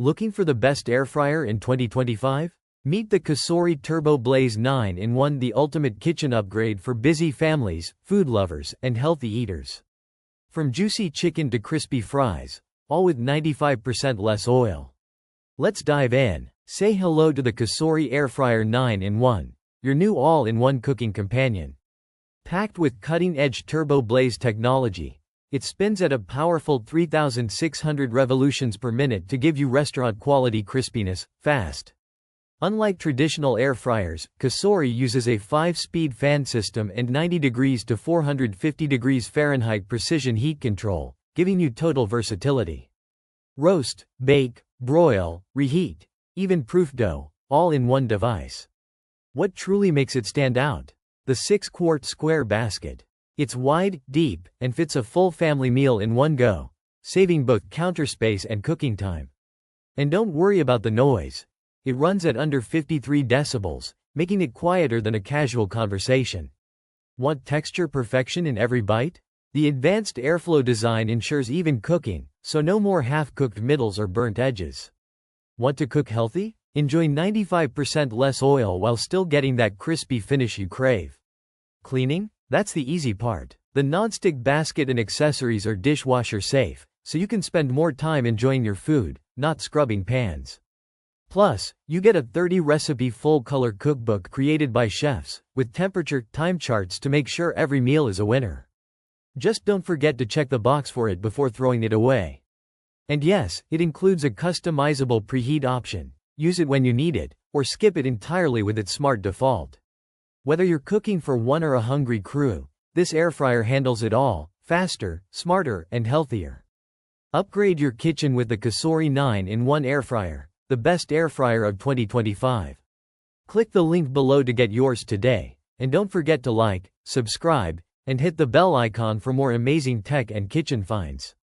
Looking for the best air fryer in 2025? Meet the COSORI TurboBlaze 9-in-1, the ultimate kitchen upgrade for busy families, food lovers, and healthy eaters. From juicy chicken to crispy fries, all with 95% less oil. Let's dive in. Say hello to the COSORI Air Fryer 9-in-1, your new all-in-one cooking companion. Packed with cutting-edge TurboBlaze technology, it spins at a powerful 3,600 revolutions per minute to give you restaurant-quality crispiness, fast. Unlike traditional air fryers, COSORI uses a 5-speed fan system and 90 degrees to 450 degrees Fahrenheit precision heat control, giving you total versatility. Roast, bake, broil, reheat, even proof dough, all in one device. What truly makes it stand out? The 6-quart square basket. It's wide, deep, and fits a full family meal in one go, saving both counter space and cooking time. And don't worry about the noise. It runs at under 53 decibels, making it quieter than a casual conversation. Want texture perfection in every bite? The advanced airflow design ensures even cooking, so no more half-cooked middles or burnt edges. Want to cook healthy? Enjoy 95% less oil while still getting that crispy finish you crave. Cleaning? That's the easy part. The nonstick basket and accessories are dishwasher safe, so you can spend more time enjoying your food, not scrubbing pans. Plus, you get a 30-recipe full-color cookbook created by chefs, with temperature, time charts to make sure every meal is a winner. Just don't forget to check the box for it before throwing it away. And yes, it includes a customizable preheat option. Use it when you need it, or skip it entirely with its smart default. Whether you're cooking for one or a hungry crew, this air fryer handles it all, faster, smarter, and healthier. Upgrade your kitchen with the COSORI 9-in-1 air fryer, the best air fryer of 2025. Click the link below to get yours today, and don't forget to like, subscribe, and hit the bell icon for more amazing tech and kitchen finds.